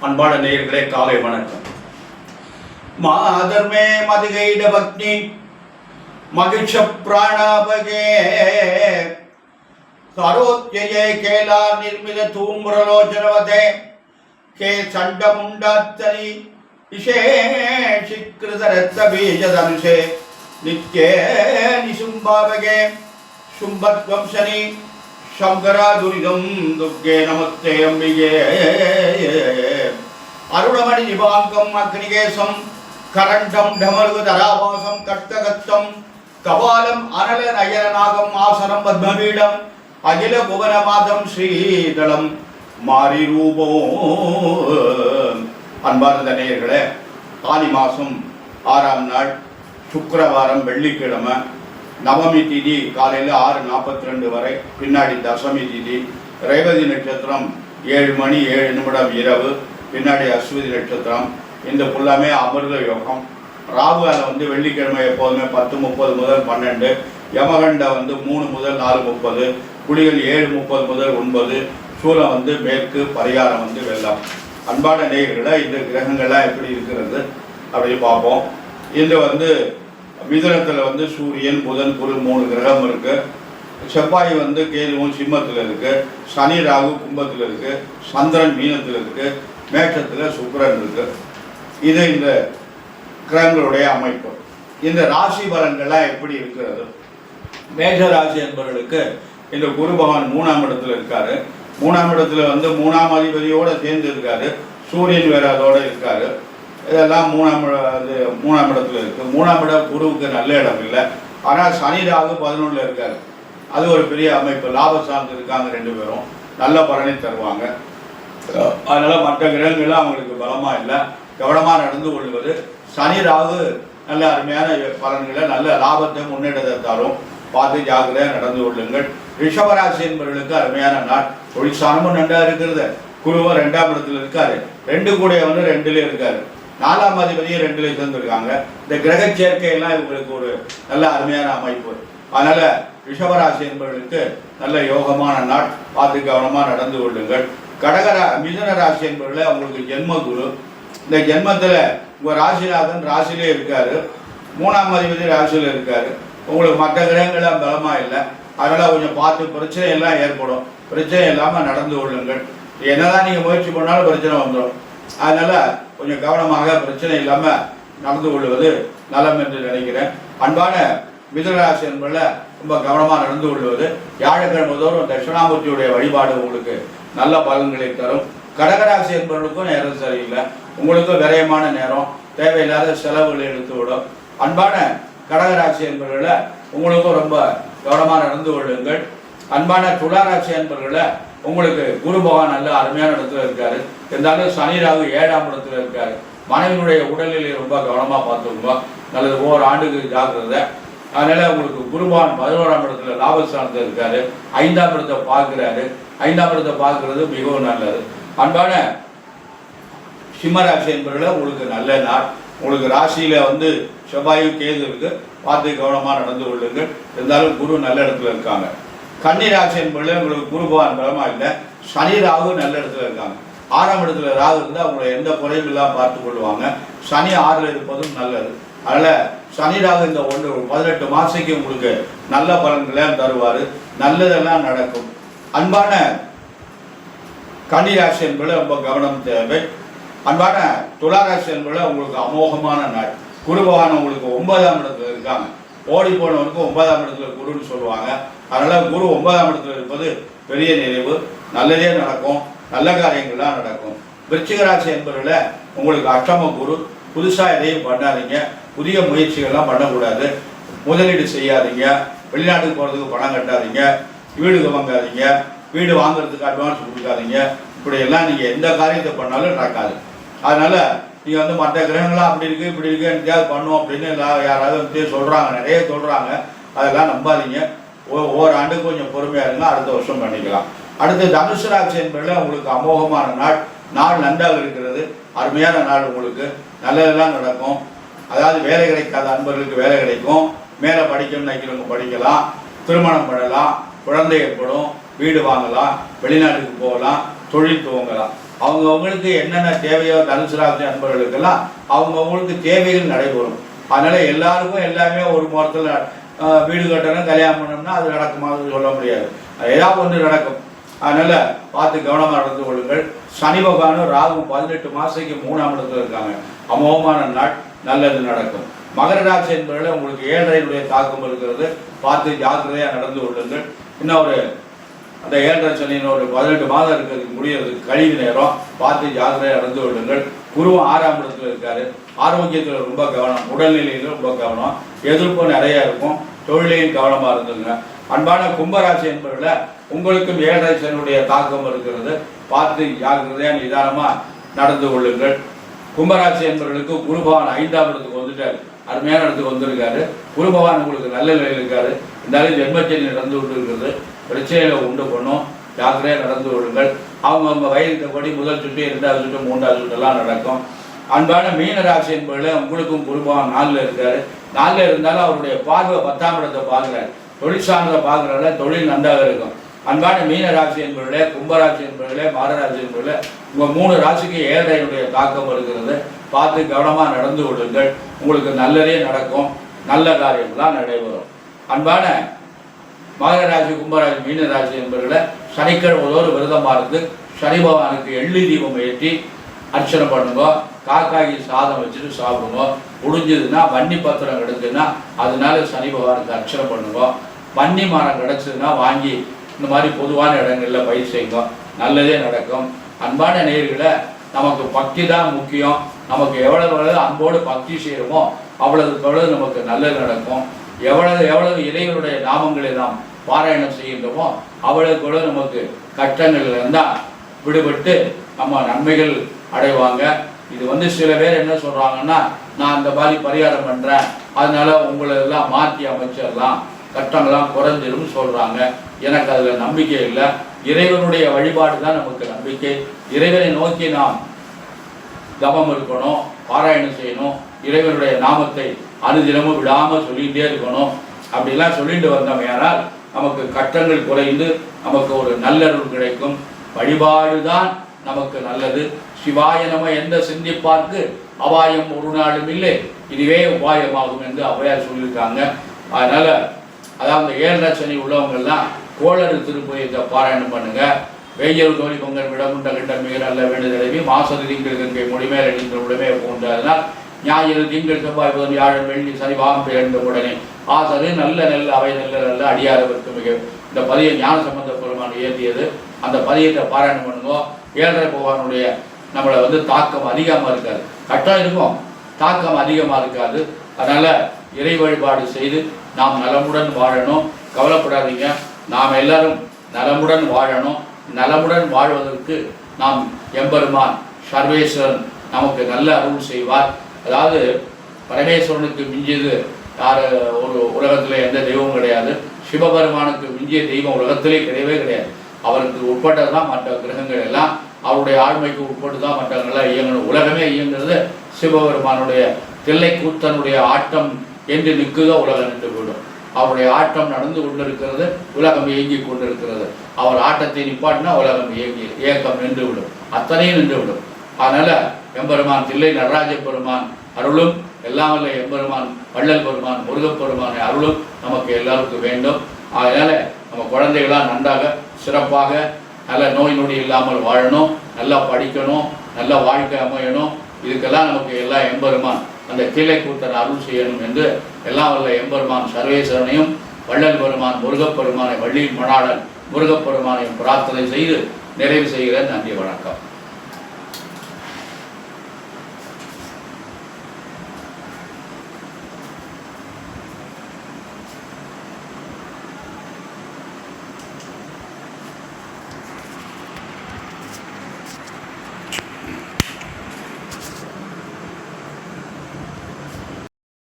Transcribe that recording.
அன்பான நேயர்களே, காலை வணக்கம். மாதர்மே மதுகைட பக்னி மகிஷ பிராணாபகே சரோத்யே கேலார் நிர்மித தூம்ரலோச்சனவதே கே சண்டமுண்டாத்தனி விசேஷிகிருதரத்த பீஜதனுஷே நித்யே நிசும்பாவகே சும்பத்வம்சனி சங்கரா துரிதம் துர்கே நமஸ்தே அம்பிகே அருணமணி நிபாங்கம் அக்னிகேசம் கரண்டம் டமருதராவாசம் கட்டகத்தம் கபாலம் அனல நயனாகம் ஆசனம் பத்மபீடம் அகில புவனமாதம் ஸ்ரீதளம் மாரி ரூபம். அன்பார்ந்த நேயர்களே, ஆனி மாதம் 6ஆம் நாள் சுக்கிரவாரம் வெள்ளிக்கிழமை, நவமி திதி காலையில் 6:42 வரை, பின்னாடி தசமி திதி, ரேவதி நட்சத்திரம் 7 மணி 7 நிமிடம் இரவு, பின்னாடி அஸ்வதி நட்சத்திரம். இந்த ஃபுல்லாமே அமிர்த யோகம். ராகுகாலம் வெள்ளிக்கிழமை எப்போதுமே 10:30 முதல் 12, யமகண்ட 3 முதல் 4:30, குளிகள் 7:30 முதல் 9, சூலம் மேற்கு, பரிகாரம் வெள்ளம். அன்பான நேயர்களை, இந்த கிரகங்கள்லாம் எப்படி இருக்கிறது அப்படி பார்ப்போம். இது மிதுனத்தில் சூரியன், புதன், குரு 3 கிரகம் இருக்கு. செவ்வாய் கேதுவும் சிம்மத்தில் இருக்கு. சனி ராகு கும்பத்தில் இருக்கு. சந்திரன் மீனத்தில் இருக்கு. மேஷத்தில் சுக்கிரன் இருக்கு. இது இந்த கிரகங்களுடைய அமைப்பு. இந்த ராசி பலன்கள்லாம் எப்படி இருக்கிறது? மேஷ ராசி என்பவர்களுக்கு இந்த குரு பகவான் 3ஆம் இடத்துல இருக்காரு. 3ஆம் இடத்துல 3ஆம் அதிபதியோட சேர்ந்து இருக்காரு. சூரியன் வேற அதோட இருக்காரு. இதெல்லாம் 3ஆம் இடத்துல இருக்கு. 3ஆம் இடம் குருவுக்கு நல்ல இடம் இல்லை. ஆனால் சனி ராகு 11ல் இருக்காரு. அது ஒரு பெரிய அமைப்பு. லாப சார்ந்து இருக்காங்க 2 பேரும். நல்ல பலனை தருவாங்க. அதனால மற்ற கிரகங்கள்லாம் அவங்களுக்கு பலமா இல்லை. கவனமாக நடந்து கொள்வது. சனி ராகு நல்ல அருமையான பலன்களை, நல்ல லாபத்தை, முன்னேற்றத்தை தரும். பார்த்து ஜாக்கிரதையாக நடந்து கொள்ளுங்கள். ரிஷபராசி என்பவர்களுக்கு அருமையான நாள். தொழிற்சானமும் நன்றாக இருக்கிறது. குருவும் 2ஆம் இடத்துல இருக்காரு. 2 கூட 2ல இருக்காரு. 4ஆம் அதிபதியும் 2ல சேர்ந்துருக்காங்க. இந்த கிரக சேர்க்கையெல்லாம் இவங்களுக்கு ஒரு நல்ல அருமையான அமைப்பு. அதனால ரிஷபராசி என்பவர்களுக்கு நல்ல யோகமான நாள். பார்த்து கவனமாக நடந்து கொள்ளுங்கள். மிதுன ராசி என்பவர்களே, அவங்களுக்கு ஜென்ம குரு. இந்த ஜென்மத்தில் உங்கள் ராசிநாதன் ராசிலே இருக்காரு. 3ஆம் அதிபதி ராசியில் இருக்காரு. உங்களுக்கு மற்ற கிரகங்கள்லாம் பலமாக இல்லை. அதனால் கொஞ்சம் பார்த்து பிரச்சனை எல்லாம் ஏற்படும். பிரச்சனை இல்லாமல் நடந்து கொள்ளுங்கள். என்னதான் நீங்கள் முயற்சி பண்ணாலும் பிரச்சனை வந்துடும். அதனால் கொஞ்சம் கவனமாக பிரச்சனை இல்லாமல் நடந்து கொள்வது நலம் என்று நினைக்கிறேன். அன்பான மிதுனராசி என்பதில் ரொம்ப கவனமாக நடந்து கொள்வது. வியாழக்கிழமை தோறும் தட்சிணாமூர்த்தியுடைய வழிபாடு உங்களுக்கு நல்ல பலன்களை தரும். கடகராசி என்பவர்களுக்கும் நேரம் சரியில்லை. உங்களுக்கும் விரயமான நேரம், தேவையில்லாத செலவுகளை எடுத்து விடும். அன்பான கடகராசி என்பவர்களை உங்களுக்கும் ரொம்ப கவனமாக நடந்து கொள்ளுங்கள். அன்பான துளாராசி என்பவர்களை உங்களுக்கு குரு பகவான் நல்ல அருமையான இடத்துல இருக்காரு. இருந்தாலும் சனி ராகு 7ஆம் இடத்துல இருக்காரு. மனைவியினுடைய உடல்நிலை ரொம்ப கவனமாக பார்த்துக்கோங்க. நல்லது, ஒவ்வொரு ஆண்டுக்கு ஜாக்கிரதை. அதனால உங்களுக்கு குரு பகவான் 11ஆம் இடத்துல லாபஸ்தானத்தில் இருக்காரு. 5ஆம் இடத்தை பார்க்கிறாரு. 5ஆம் இடத்தை பார்க்கறது மிகவும் நல்லது. அன்பான சிம்மராசி என்பவர்களை உங்களுக்கு நல்ல நாள். உங்களுக்கு ராசியில செவ்வாயும் கேது இருக்கு. பார்த்து கவனமாக நடந்து கொள்ளுங்கள். இருந்தாலும் குரு நல்ல இடத்துல இருக்காங்க. கன்னி ராசி என்பதில் உங்களுக்கு குரு பகவான் பலமா இல்லை. சனி ராகு நல்ல இடத்துல இருக்காங்க. 6ஆம் இடத்துல ராகு இருந்தால் அவங்களை எந்த குறையும் இல்லாமல் பார்த்து கொள்வாங்க. சனி 6ல் இருப்பதும் நல்லது. அதனால் சனி ராகு இந்த 18 மாதத்துக்கு உங்களுக்கு நல்ல பலன்களை தருவார். நல்லதெல்லாம் நடக்கும். அன்பான கன்னி ராசி என்பதில் ரொம்ப கவனம் தேவை. அன்பான துளாராசி என்பதில் உங்களுக்கு அமோகமான நாள். குரு பகவான் உங்களுக்கு 9ஆம் இடத்துல இருக்காங்க. ஓடி போனவனுக்கு 9ஆம் இடத்துல குருன்னு சொல்லுவாங்க. அதனால குரு 9ஆம் இடத்துல இருப்பது பெரிய நிறைவு. நல்லதே நடக்கும். நல்ல காரியங்கள்லாம் நடக்கும். விருச்சிக ராசி என்பதில் உங்களுக்கு அஷ்டம குரு. புதுசாக எதையும் பண்ணாதீங்க. புதிய முயற்சிகள்லாம் பண்ணக்கூடாது. முதலீடு செய்யாதீங்க. வெளிநாட்டுக்கு போகிறதுக்கு பணம் கட்டாதீங்க. வீடு வாங்காதீங்க. வீடு வாங்குறதுக்கு அட்வான்ஸ் கொடுக்காதீங்க. இப்படியெல்லாம் நீங்கள் எந்த காரியத்தை பண்ணாலும் நடக்காது. அதனால நீங்கள் மற்ற கிரகங்களாம் அப்படி இருக்குது இப்படி இருக்குது எங்கேயாவது பண்ணுவோம் அப்படின்னு யாராவது சொல்கிறாங்க, நிறைய சொல்கிறாங்க. அதெல்லாம் நம்பாதீங்க. ஒவ்வொரு ஆண்டுக்கு கொஞ்சம் பொறுமையாக இருங்க. அடுத்த வருஷம் பண்ணிக்கலாம். அடுத்து தனுசு ராசி என்பதில் உங்களுக்கு அமோகமான நாள். நாள் நன்றாக இருக்கிறது. அருமையான நாள். உங்களுக்கு நல்லதெல்லாம் நடக்கும். அதாவது வேலை கிடைக்காத அன்பர்களுக்கு வேலை கிடைக்கும். மேலே படிக்கணும்னு நினைக்கிறவங்க படிக்கலாம். திருமணம் பண்ணலாம். குழந்தை ஏற்படும். வீடு வாங்கலாம். வெளிநாட்டுக்கு போகலாம். தொழில் துவங்கலாம். அவங்கவுங்களுக்கு என்னென்ன தேவையோ தனுசு ராசி அன்பர்களுக்கெல்லாம் அவங்கவுங்களுக்கு தேவைகள் நடைபெறும். அதனால எல்லாருக்கும் எல்லாமே ஒரு முகத்தில் வீடு கட்டணும் கல்யாணம் பண்ணணும்னா அது நடக்குமான்னு சொல்ல முடியாது. ஏதாவது ஒன்று நடக்கும். அதனால பார்த்து கவனமாக நடந்து கொள்ளுங்கள். சனி பகவானும் ராகு 18 மாசத்துக்கு 3ஆம் இடத்துல இருக்காங்க. அமோகமான நாள், நல்லது நடக்கும். மகர ராசி என்பதில் உங்களுக்கு 7.5 தாக்கம் இருக்கிறது. பார்த்து ஜாக்கிரதையாக நடந்து கொள்ளுங்கள். இன்னும் அந்த 7.5 சனியின் ஒரு 18 மாதம் இருக்கிறதுக்கு முடியறதுக்கு கழிவு நேரம். பார்த்து ஜாக்கிரதையாக நடந்து கொள்ளுங்கள். குருவும் 6ஆம் இடத்துல இருக்காரு. ஆரோக்கியத்தில் ரொம்ப கவனம், உடல்நிலையில ரொம்ப கவனம், எதிர்ப்பும் நிறைய இருக்கும். தொழிலையும் கவனமாக இருந்துங்க. அன்பான கும்பராசி என்பதில் உங்களுக்கும் 7.5 சனியுடைய தாக்கம் இருக்கிறது. பார்த்து ஜாக்கிரதையாக நிதானமாக நடந்து கொள்ளுங்கள். கும்பராசி என்பவர்களுக்கு குருபவான் 5ஆம் இடத்துக்கு வந்துட்டார். அருமையான இடத்துக்கு வந்திருக்காரு. குருபவான் உங்களுக்கு நல்ல நிலையில் இருக்காரு. இருந்தாலும் ஜென்மச்சனி நடந்து கொண்டு இருக்கிறது. பிரச்சனைகளை உண்டு பண்ணும். ஜாக்கிரதையாக நடந்து கொள்ளுங்கள். அவங்க வயதுப்படி முதல் சுற்று, 2வது சுற்று, 3வது சுற்றெல்லாம் நடக்கும். அன்பான மீன ராசி என்பதில் உங்களுக்கும் குருபவான் 4ல் இருக்காரு. 4ல் இருந்தாலும் அவருடைய பார்வை 10ஆம் இடத்தை பார்க்குறாரு. தொழில் சார்ந்த பார்க்குறதால தொழில் நன்றாக இருக்கும். அன்பான மீன ராசி என்பதில், கும்பராசி என்பதில், மகராசி என்பதில் உங்கள் 3 ராசிக்கு 7.5 தாக்கம் இருக்கிறது. பார்த்து கவனமாக நடந்து கொள்ளுங்கள். உங்களுக்கு நல்லதே நடக்கும். நல்ல காரியம்லாம் நடைபெறும். அன்பான மகர ராசி, கும்பராசி, மீன ராசி என்பதில் சனிக்கிழமை விரதமாக இருந்து சனி பகவானுக்கு எள்ளு தீபம் ஏற்றி அர்ச்சனை பண்ணுங்க. காக்காய்க்கு சாதம் வச்சுட்டு சாப்பிடுங்க. முடிஞ்சதுன்னா வன்னி பத்திரம் கிடைச்சதுன்னா அதனால சனி பகவானுக்கு அர்ச்சனை பண்ணுங்க. வன்னி மரம் கிடைச்சதுன்னா வாங்கி இந்த மாதிரி பொதுவான இடங்களில் பயிர் செய்யுங்க. நல்லதே நடக்கும். அன்பான நேயர்களை, நமக்கு பக்தி தான் முக்கியம். நமக்கு எவ்வளவு அன்போடு பக்தி செய்கிறோமோ அவ்வளவு நமக்கு நல்லது நடக்கும். எவ்வளவு இறைவனுடைய நாமங்களை நாம் பாராயணம் செய்கின்றோமோ அவ்வளவு நமக்கு கஷ்டங்கள் இருந்தால் விடுபட்டு நம்ம நன்மைகள் அடைவாங்க. இது சில பேர் என்ன சொல்றாங்கன்னா, நான் இந்த மாதிரி பரிகாரம் பண்றேன், அதனால உங்களை எல்லாம் மாற்றி அமைச்சிடலாம், கஷ்டங்கள்லாம் குறைஞ்சிடும் சொல்றாங்க. எனக்கு அதுல நம்பிக்கை இல்லை. இறைவனுடைய வழிபாடு தான் நமக்கு நம்பிக்கை. இறைவனை நோக்கி நாம் தவம் இருக்கணும், பாராயணம் செய்யணும், இறைவனுடைய நாமத்தை அனுதினமும் விடாமல் சொல்லிகிட்டே இருக்கணும். அப்படிலாம் சொல்லிட்டு வந்தோம் யாரால் நமக்கு கஷ்டங்கள் குறைந்து நமக்கு ஒரு நல்லருள் கிடைக்கும். வழிபாடுதான் நமக்கு நல்லது. சிவாய நம எந்த சிந்திப்பார்க்கு அபாயம் ஒரு நாளும் இல்லை, இதுவே உபாயமாகும் என்று ஔவையார் சொல்லியிருக்காங்க. அதனால அதாவது 7.5 சனி உள்ளவங்கெல்லாம் கோளறு திருப்பதியத்தை பாராயணம் பண்ணுங்க. வெய்யல் தோழி பொங்கல் விடமுண்ட கிட்ட மிக நல்ல வேண்டுதலவி மாசது திங்கள் கங்கை மொழிமேல் அடிந்த உடனே போன்றதனால் ஞாயிறு திங்கள் செவ்வாய் புதன் வியாழன் வெள்ளி சனி வாகம் பிறந்த உடனே ஆசது நல்ல அவை நல்ல அடியாரவருக்கு மிக இந்த பதிய ஞான சம்பந்த பெருமான் ஏற்றியது. அந்த பதியத்தை பாராயணம் பண்ணுங்க. 7.5 பகவானுடைய நம்மளை தாக்கம் அதிகமாக இருக்காது. கஷ்டம் இருக்கும், தாக்கம் அதிகமாக இருக்காது. அதனால இறை வழிபாடு செய்து நாம் நலமுடன் வாழணும். கவலைப்படாதீங்க, நாம் எல்லாரும் நலமுடன் வாழணும். நலமுடன் வாழ்வதற்கு நாம் எம்பெருமான் சர்வேஸ்வரன் நமக்கு நல்ல அருள் செய்வார். அதாவது பரமேஸ்வரனுக்கு மிஞ்சியது யார் ஒரு உலகத்தில் எந்த தெய்வமும் கிடையாது. சிவபெருமானுக்கு மிஞ்சிய தெய்வம் உலகத்திலே கிடையவே கிடையாது. அவருக்கு உட்பட்டதான் மற்ற கிரகங்கள் எல்லாம். அவருடைய ஆழ்மைக்கு உட்பட்டு தான் மற்றவங்களாம் இயங்கணும். உலகமே இயங்குறது சிவபெருமானுடைய தில்லை கூத்தனுடைய ஆட்டம் என்று நிற்குதோ உலகம் நின்று விடும். அவருடைய ஆட்டம் நடந்து கொண்டிருக்கிறது, உலகம் இயங்கி கொண்டிருக்கிறது. அவர் ஆட்டத்தை நிப்பாட்டினா உலகம் இயக்கம் நின்று விடும், அத்தனையும் நின்று விடும். அதனால எம்பெருமான் தில்லை நடராஜ பெருமான் அருளும், எல்லாம் வல்ல எம்பெருமான் வள்ளல் பெருமான் முருகப்பெருமானை அருளும் நமக்கு எல்லாருக்கும் வேண்டும். அதனால நம்ம குழந்தைகளாம் நன்றாக சிறப்பாக நல்ல நோய் நொடி இல்லாமல் வாழணும், நல்லா படிக்கணும், நல்ல வாழ்க்கை அமையணும். இதுக்கெல்லாம் நமக்கு எல்லா எம்பெருமான் அந்த கீழே கூத்தர் அருள் செய்யணும் என்று எல்லாம் வல்ல எம்பெருமான் சர்வேஸ்வரனையும் வள்ளல் பெருமான் முருகப்பெருமானை வள்ளியின் மணாளன் முருகப்பெருமானையும் பிரார்த்தனை செய்து நிறைவு செய்கிறேன். நன்றி, வணக்கம்.